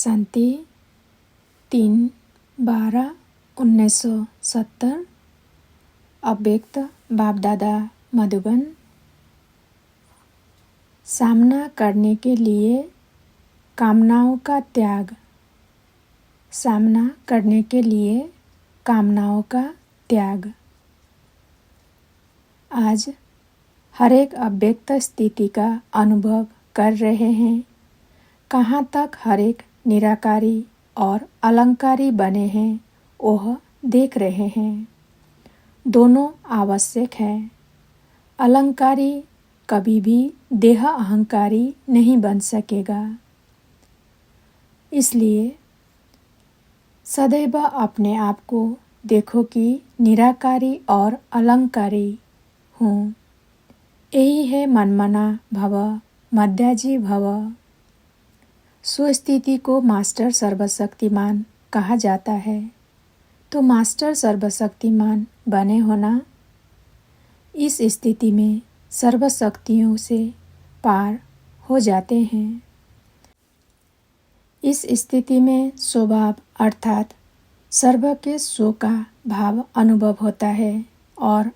शांति 3/12/1970 अव्यक्त बाप दादा मधुबन। सामना करने के लिए कामनाओं का त्याग। सामना करने के लिए कामनाओं का त्याग। आज हर एक अव्यक्त स्थिति का अनुभव कर रहे हैं। कहाँ तक हर एक निराकारी और अलंकारी बने हैं वह देख रहे हैं। दोनों आवश्यक है। अलंकारी कभी भी देह अहंकारी नहीं बन सकेगा। इसलिए सदैव अपने आप को देखो कि निराकारी और अलंकारी हूँ। यही है मनमना भव मध्याजी भव। स्वस्थिति को मास्टर सर्वशक्तिमान कहा जाता है। तो मास्टर सर्वशक्तिमान बने होना। इस स्थिति में सर्वशक्तियों से पार हो जाते हैं। इस स्थिति में स्वभाव अर्थात सर्व के स्व का भाव अनुभव होता है और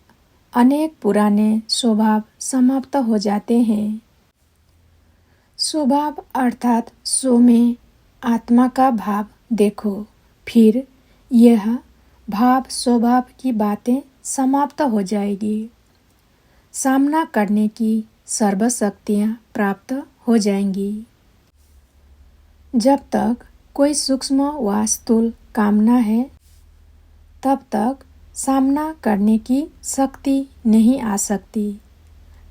अनेक पुराने स्वभाव समाप्त हो जाते हैं। स्वभाव अर्थात स्व में आत्मा का भाव देखो, फिर यह भाव स्वभाव की बातें समाप्त हो जाएगी। सामना करने की सर्वशक्तियाँ प्राप्त हो जाएंगी। जब तक कोई सूक्ष्म व स्थूल कामना है तब तक सामना करने की शक्ति नहीं आ सकती।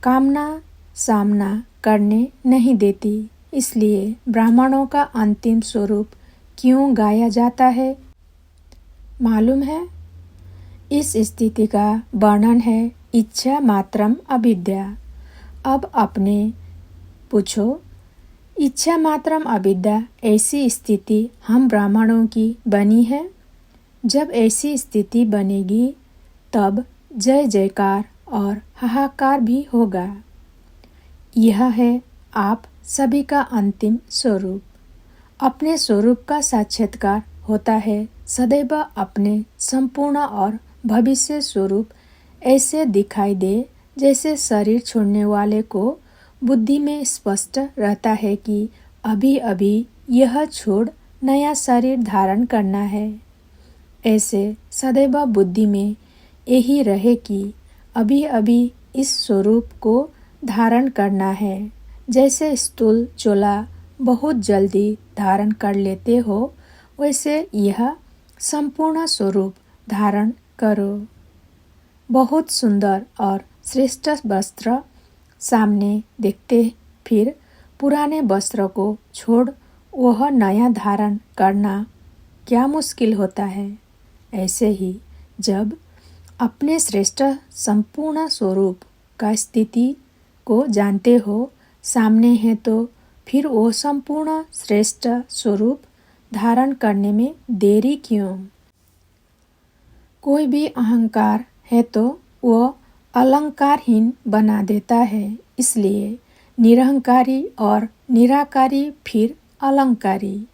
कामना सामना करने नहीं देती। इसलिए ब्राह्मणों का अंतिम स्वरूप क्यों गाया जाता है मालूम है? इस स्थिति का वर्णन है इच्छा मात्रम अविद्या। अब अपने पूछो, इच्छा मात्रम अविद्या ऐसी स्थिति हम ब्राह्मणों की बनी है? जब ऐसी स्थिति बनेगी तब जय जयकार और हाहाकार भी होगा। यह है आप सभी का अंतिम स्वरूप। अपने स्वरूप का साक्षात्कार होता है सदैव अपने संपूर्ण और भविष्य स्वरूप ऐसे दिखाई दे जैसे शरीर छोड़ने वाले को बुद्धि में स्पष्ट रहता है कि अभी अभी यह छोड़ नया शरीर धारण करना है। ऐसे सदैव बुद्धि में यही रहे कि अभी अभी इस स्वरूप को धारण करना है। जैसे स्थूल चोला बहुत जल्दी धारण कर लेते हो वैसे यह संपूर्ण स्वरूप धारण करो। बहुत सुंदर और श्रेष्ठ वस्त्र सामने देखते फिर पुराने वस्त्र को छोड़ वह नया धारण करना क्या मुश्किल होता है। ऐसे ही जब अपने श्रेष्ठ संपूर्ण स्वरूप का स्थिति को जानते हो सामने है तो फिर वो संपूर्ण श्रेष्ठ स्वरूप धारण करने में देरी क्यों? कोई भी अहंकार है तो वह अलंकारहीन बना देता है। इसलिए निरहंकारी और निराकारी फिर अलंकारी।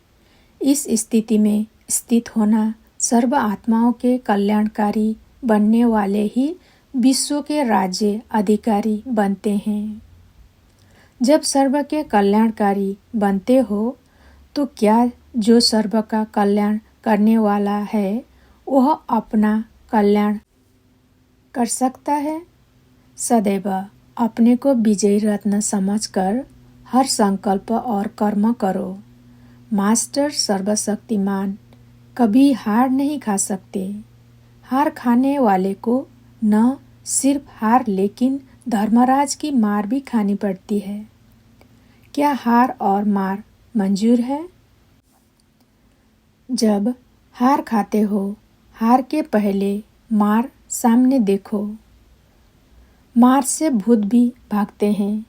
इस स्थिति में स्थित होना सर्व आत्माओं के कल्याणकारी बनने वाले ही विश्व के राज्य अधिकारी बनते हैं। जब सर्व के कल्याणकारी बनते हो तो क्या जो सर्व का कल्याण करने वाला है वह अपना कल्याण कर सकता है? सदैव अपने को विजयी रत्न समझकर हर संकल्प और कर्म करो। मास्टर सर्वशक्तिमान कभी हार नहीं खा सकते। हार खाने वाले को न सिर्फ हार लेकिन धर्मराज की मार भी खानी पड़ती है। क्या हार और मार मंजूर है? जब हार खाते हो हार के पहले मार सामने देखो। मार से भूत भी भागते हैं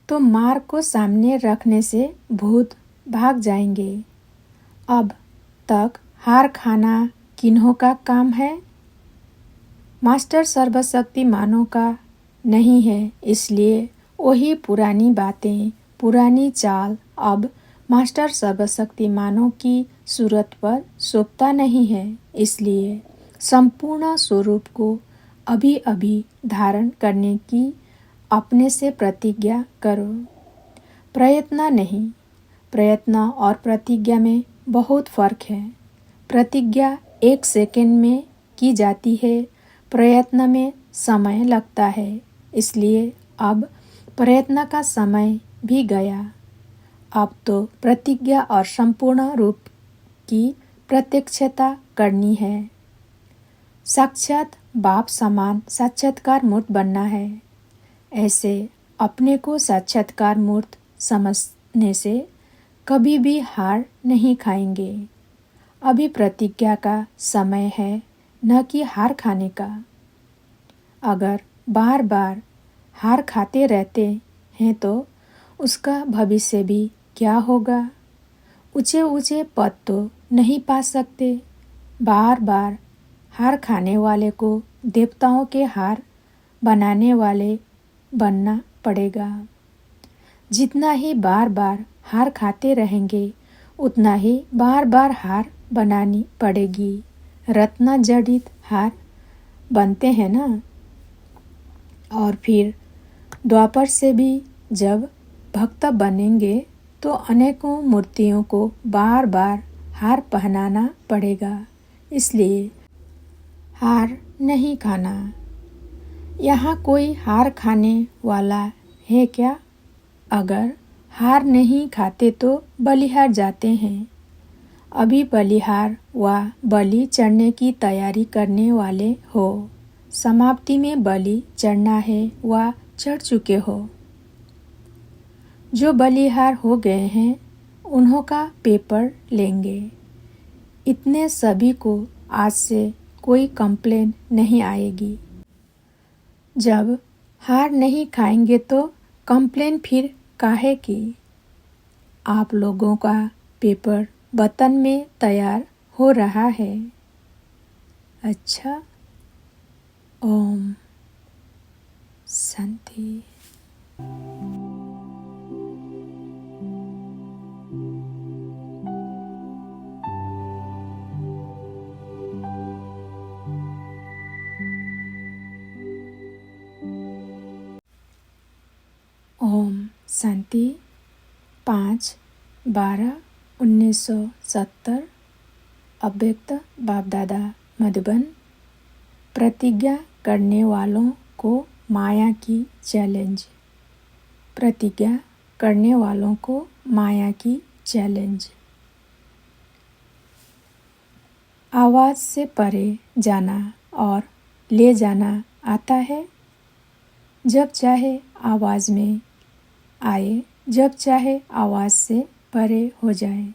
तो मार को सामने रखने से भूत भाग जाएंगे। अब तक हार खाना किन्हों का काम है? मास्टर सर्वशक्तिमानों का नहीं है। इसलिए वही पुरानी बातें पुरानी चाल अब मास्टर सर्वशक्तिमानों की सूरत पर शोभता नहीं है, इसलिए संपूर्ण स्वरूप को अभी अभी धारण करने की अपने से प्रतिज्ञा करो। प्रयत्न नहीं, प्रयत्न और प्रतिज्ञा में बहुत फर्क है। प्रतिज्ञा 1 सेकंड में की जाती है, प्रयत्न में समय लगता है। इसलिए अब प्रयत्न का समय भी गया। अब तो प्रतिज्ञा और संपूर्ण रूप की प्रत्यक्षता करनी है। साक्षात बाप समान साक्षात्कार मूर्त बनना है। ऐसे अपने को साक्षात्कार मूर्त समझने से कभी भी हार नहीं खाएंगे। अभी प्रतिज्ञा का समय है, न कि हार खाने का। अगर बार बार हार खाते रहते हैं तो उसका भविष्य भी क्या होगा? ऊंचे ऊंचे पद तो नहीं पा सकते। बार बार हार खाने वाले को देवताओं के हार बनाने वाले बनना पड़ेगा। जितना ही बार बार हार खाते रहेंगे, उतना ही बार बार हार बनानी पड़ेगी। रत्न जड़ित हार बनते हैं ना। और फिर द्वापर से भी जब भक्त बनेंगे तो अनेकों मूर्तियों को बार बार हार पहनाना पड़ेगा। इसलिए हार नहीं खाना। यहाँ कोई हार खाने वाला है क्या? अगर हार नहीं खाते तो बलिहार जाते हैं। अभी बलिहार व बलि चढ़ने की तैयारी करने वाले हो। समाप्ति में बलि चढ़ना है व चढ़ चुके हो। जो बलिहार हो गए हैं उन्हों का पेपर लेंगे। इतने सभी को आज से कोई कंप्लेन नहीं आएगी। जब हार नहीं खाएंगे तो कंप्लेन फिर काहे की? आप लोगों का पेपर वतन में तैयार हो रहा है। अच्छा, ओम शांति। ओम शांति। 5/12/1970 अव्यक्त बाप दादा मधुबन। प्रतिज्ञा करने वालों को माया की चैलेंज। प्रतिज्ञा करने वालों को माया की चैलेंज। आवाज़ से परे जाना और ले जाना आता है। जब चाहे आवाज़ में आए, जब चाहे आवाज़ से परे हो जाए।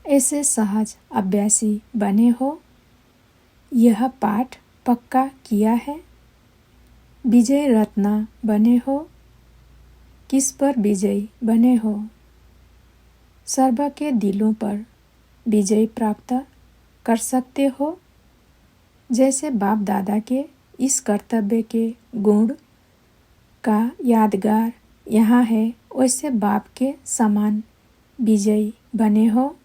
ऐसे सहज अभ्यासी बने हो। यह पाठ पक्का किया है। विजय रत्न बने हो। किस पर विजयी बने हो? सर्व के दिलों पर विजय प्राप्त कर सकते हो। जैसे बाप दादा के इस कर्तव्य के गुण का यादगार यहाँ है, वैसे बाप के समान विजयी बने हो।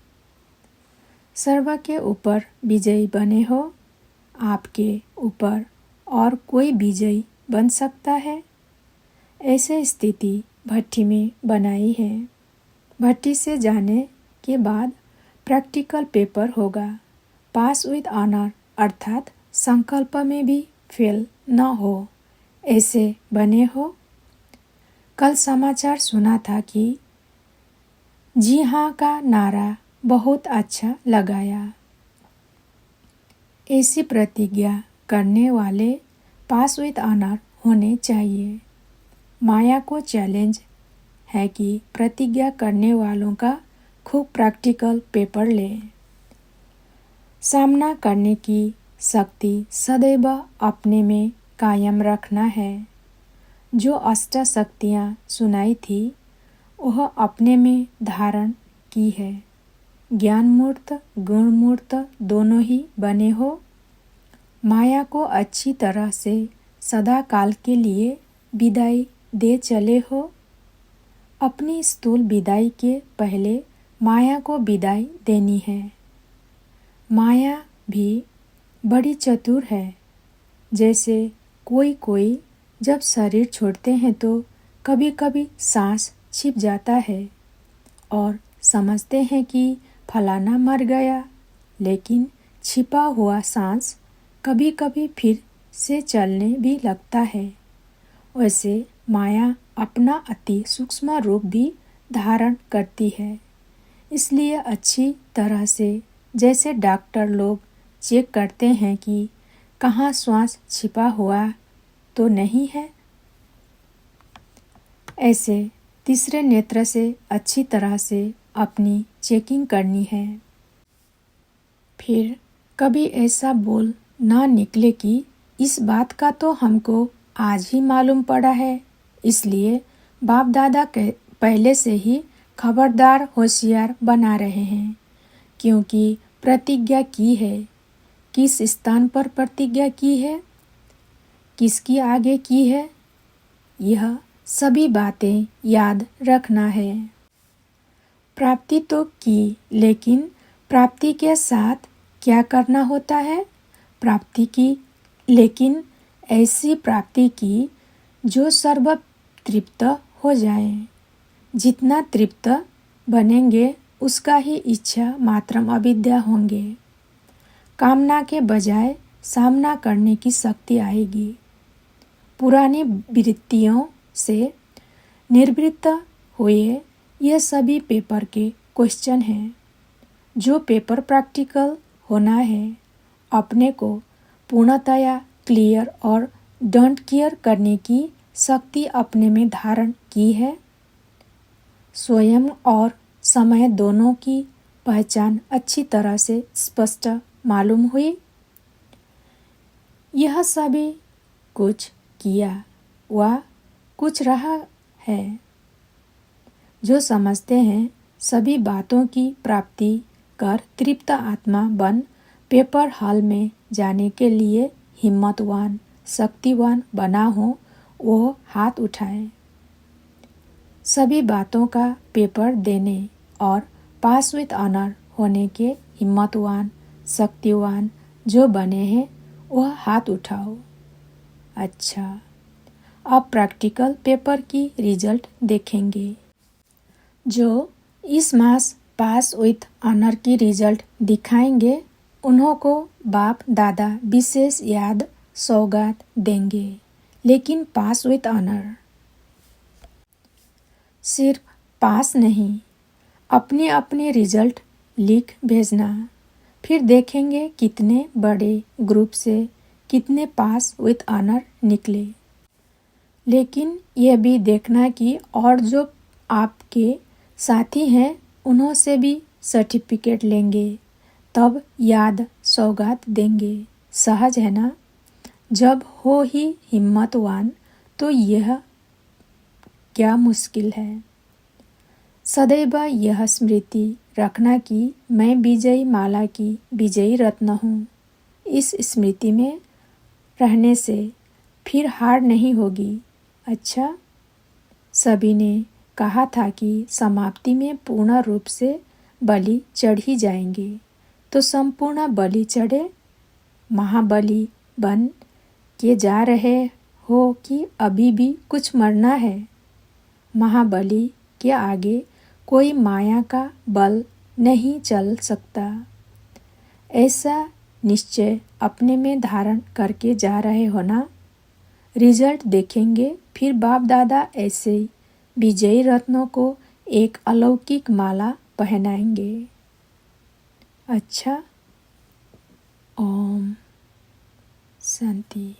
सर्व के ऊपर विजयी बने हो। आपके ऊपर और कोई विजयी बन सकता है? ऐसे स्थिति भट्टी में बनाई है। भट्टी से जाने के बाद प्रैक्टिकल पेपर होगा। पास विद ऑनर, अर्थात संकल्प में भी फेल न हो, ऐसे बने हो। कल समाचार सुना था कि जी हाँ का नारा बहुत अच्छा लगाया। ऐसी प्रतिज्ञा करने वाले पास विद ऑनर होने चाहिए। माया को चैलेंज है कि प्रतिज्ञा करने वालों का खूब प्रैक्टिकल पेपर लें। सामना करने की शक्ति सदैव अपने में कायम रखना है। जो अष्ट शक्तियाँ सुनाई थी वह अपने में धारण की है। ज्ञान मूर्त, गुण मूर्त दोनों ही बने हो। माया को अच्छी तरह से सदा काल के लिए विदाई दे चले हो। अपनी स्थूल विदाई के पहले माया को विदाई देनी है। माया भी बड़ी चतुर है। जैसे कोई जब शरीर छोड़ते हैं तो कभी कभी सांस छिप जाता है और समझते हैं कि फलाना मर गया, लेकिन छिपा हुआ सांस कभी कभी फिर से चलने भी लगता है। वैसे माया अपना अति सूक्ष्म रूप भी धारण करती है। इसलिए अच्छी तरह से जैसे डॉक्टर लोग चेक करते हैं कि कहाँ श्वास छिपा हुआ तो नहीं है, ऐसे तीसरे नेत्र से अच्छी तरह से अपनी चेकिंग करनी है। फिर कभी ऐसा बोल ना निकले कि इस बात का तो हमको आज ही मालूम पड़ा है, इसलिए बाप दादा पहले से ही खबरदार होशियार बना रहे हैं, क्योंकि प्रतिज्ञा की है। किस स्थान पर प्रतिज्ञा की है, किसकी आगे की है, यह सभी बातें याद रखना है। प्राप्ति तो की, लेकिन प्राप्ति के साथ क्या करना होता है? प्राप्ति की, लेकिन ऐसी प्राप्ति की जो सर्व तृप्त हो जाए। जितना तृप्त बनेंगे उसका ही इच्छा मात्रम अविद्या होंगे। कामना के बजाय सामना करने की शक्ति आएगी। पुरानी वृत्तियों से निर्वृत्त हुए यह सभी पेपर के क्वेश्चन हैं। जो पेपर प्रैक्टिकल होना है, अपने को पूर्णतया क्लियर और डोंट केयर करने की शक्ति अपने में धारण की है। स्वयं और समय दोनों की पहचान अच्छी तरह से स्पष्ट मालूम हुई। यह सभी कुछ किया व कुछ रहा है। जो समझते हैं सभी बातों की प्राप्ति कर तृप्त आत्मा बन पेपर हॉल में जाने के लिए हिम्मतवान शक्तिवान बना हो, वो हाथ उठाए। सभी बातों का पेपर देने और पास विथ ऑनर होने के हिम्मतवान शक्तिवान जो बने हैं, वह हाथ उठाओ। अच्छा, अब प्रैक्टिकल पेपर की रिजल्ट देखेंगे। जो इस मास पास विथ ऑनर की रिजल्ट दिखाएंगे, उन्हों को बाप दादा विशेष याद सौगात देंगे। लेकिन पास विथ ऑनर, सिर्फ पास नहीं, अपने अपने रिजल्ट लिख भेजना। फिर देखेंगे कितने बड़े ग्रुप से कितने पास विथ ऑनर निकले। लेकिन यह भी देखना कि और जो आपके साथी हैं उन्हों से भी सर्टिफिकेट लेंगे, तब याद सौगात देंगे। सहज है ना? जब हो ही हिम्मतवान तो यह क्या मुश्किल है। सदैव यह स्मृति रखना कि मैं विजयी माला की विजयी रत्न हूँ। इस स्मृति में रहने से फिर हार नहीं होगी। अच्छा, सभी ने कहा था कि समाप्ति में पूर्ण रूप से बलि चढ़ ही जाएंगे, तो संपूर्ण बलि चढ़े। महाबली बन के जा रहे हो कि अभी भी कुछ मरना है? महाबली के आगे कोई माया का बल नहीं चल सकता। ऐसा निश्चय अपने में धारण करके जा रहे हो ना? रिजल्ट देखेंगे, फिर बाप दादा ऐसे विजयी रत्नों को एक अलौकिक माला पहनाएंगे। अच्छा, ओम शांति।